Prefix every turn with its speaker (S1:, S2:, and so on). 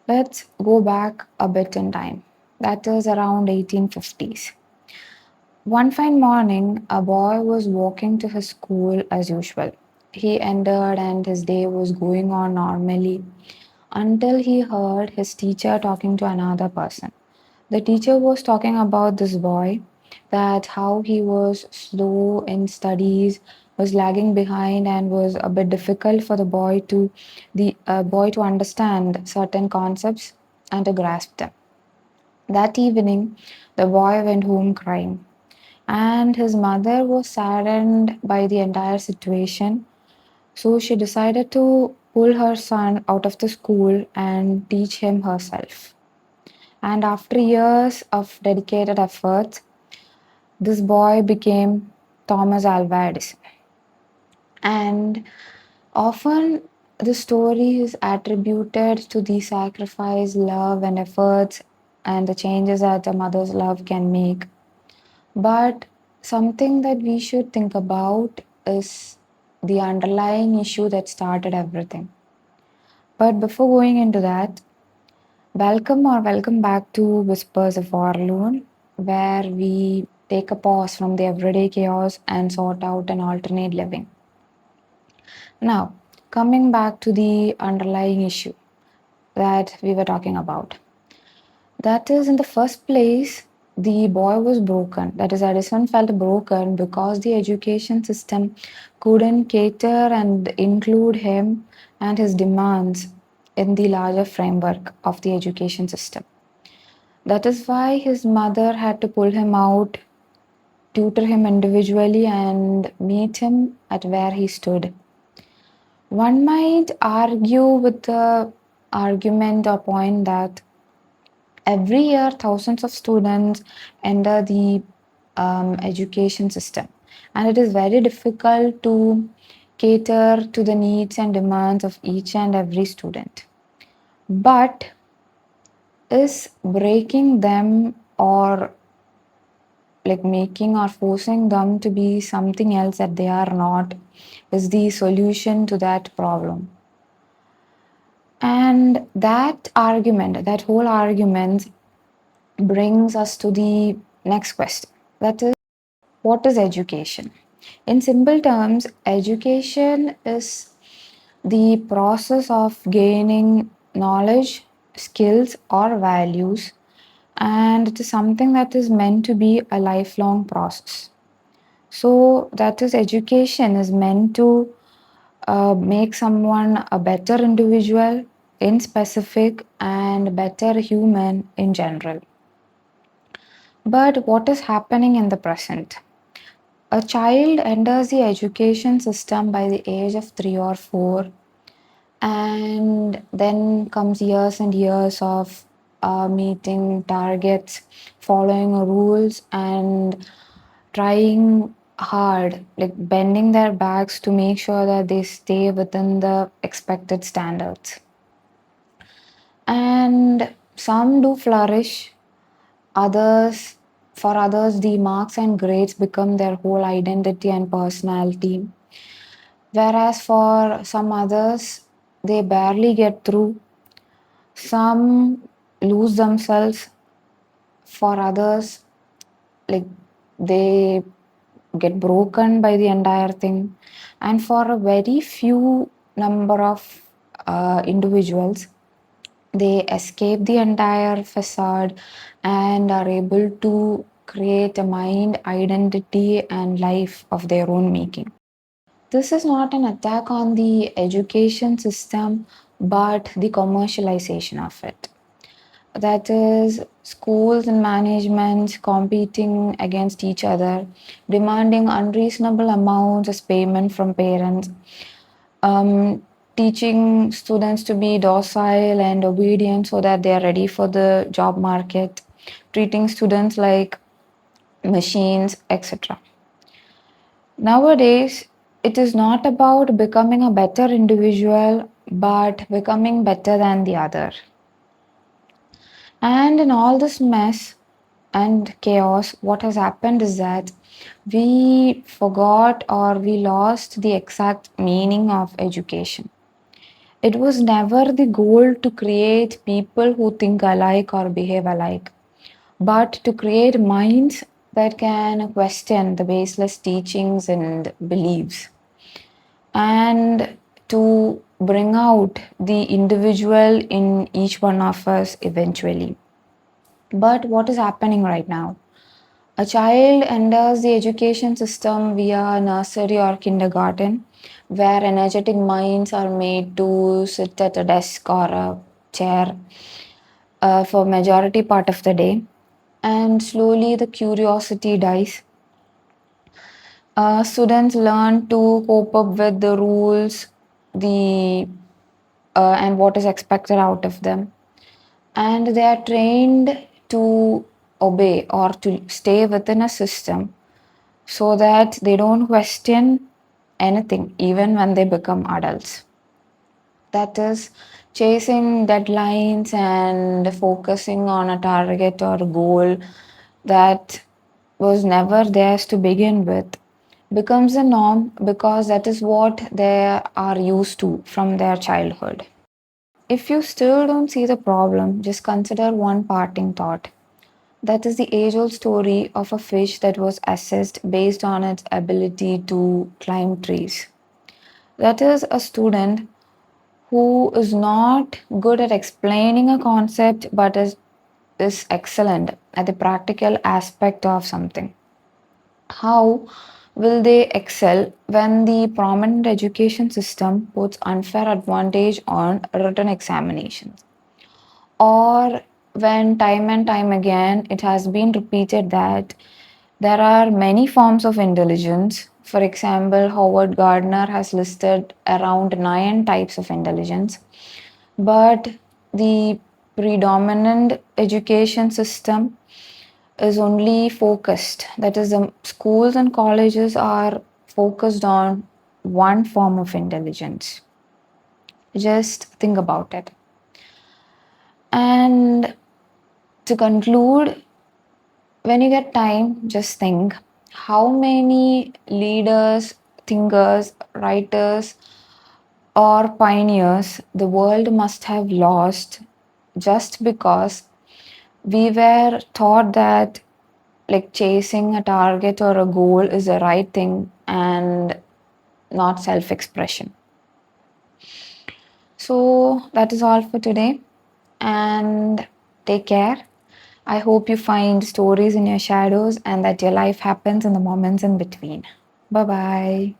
S1: Let's go back a bit in time. That is around 1850s. One fine morning, a boy was walking to his school as usual. He entered and his day was going on normally until he heard his teacher talking to another person. The teacher was talking about this boy, that how he was slow in studies, was lagging behind, and was a bit difficult for the boy to understand certain concepts and to grasp them. That evening, the boy went home crying, and his mother was saddened by the entire situation. So she decided to pull her son out of the school and teach him herself. And after years of dedicated efforts, this boy became Thomas Alva Edison. And often the story is attributed to the sacrifice, love, and efforts and the changes that a mother's love can make. But something that we should think about is the underlying issue that started everything. But before going into that, welcome back to Whispers of Orlone, where we take a pause from the everyday chaos and sort out an alternate living. Now, coming back to the underlying issue that we were talking about. That is, in the first place, the boy was broken. That is, Edison felt broken because the education system couldn't cater and include him and his demands in the larger framework of the education system. That is why his mother had to pull him out, tutor him individually, and meet him at where he stood. One might argue with the argument or point that every year thousands of students enter the education system, and it is very difficult to cater to the needs and demands of each and every student. But is breaking them or like making or forcing them to be something else that they are not is the solution to that problem? And that whole argument brings us to the next question. That is, what is education? In simple terms, education is the process of gaining knowledge, skills, or values, and it is something that is meant to be a lifelong process. So, that is, education is meant to make someone a better individual in specific and better human in general. But what is happening in the present? A child enters the education system by the age of 3 or 4, and then comes years and years of meeting targets, following rules, and trying hard, like bending their backs to make sure that they stay within the expected standards. And some do flourish, others, for others, the marks and grades become their whole identity and personality. Whereas for some others, they barely get through. Some lose themselves. For others, like they get broken by the entire thing. And for a very few number of individuals, they escape the entire facade and are able to create a mind, identity, and life of their own making. This is not an attack on the education system, but the commercialization of it. That is, schools and management competing against each other, demanding unreasonable amounts as payment from parents, um, teaching students to be docile and obedient so that they are ready for the job market, treating students like machines, etc. Nowadays, it is not about becoming a better individual, but becoming better than the other. And in all this mess and chaos, what has happened is that we lost the exact meaning of education. It was never the goal to create people who think alike or behave alike, but to create minds that can question the baseless teachings and beliefs, and to bring out the individual in each one of us eventually. But what is happening right now? A child enters the education system via nursery or kindergarten, where energetic minds are made to sit at a desk or a chair for majority part of the day, and slowly the curiosity dies. Students learn to cope up with the rules, the and what is expected out of them, and they are trained to obey or to stay within a system so that they don't question anything even when they become adults. That is, chasing deadlines and focusing on a target or goal that was never theirs to begin with becomes a norm because that is what they are used to from their childhood. If you still don't see the problem, just consider one parting thought. That is the age old story of a fish that was assessed based on its ability to climb trees. That is a student who is not good at explaining a concept but is excellent at the practical aspect of something. How will they excel when the prominent education system puts unfair advantage on written examinations? Or when time and time again it has been repeated that there are many forms of intelligence. For example, Howard Gardner has listed around 9 types of intelligence, but the predominant education system is only focused. That is, the schools and colleges are focused on one form of intelligence. Just think about it. And to conclude, when you get time, just think how many leaders, thinkers, writers, or pioneers the world must have lost just because we were taught that like chasing a target or a goal is the right thing and not self expression. So that is all for today, and take care. I hope you find stories in your shadows and that your life happens in the moments in between. Bye bye.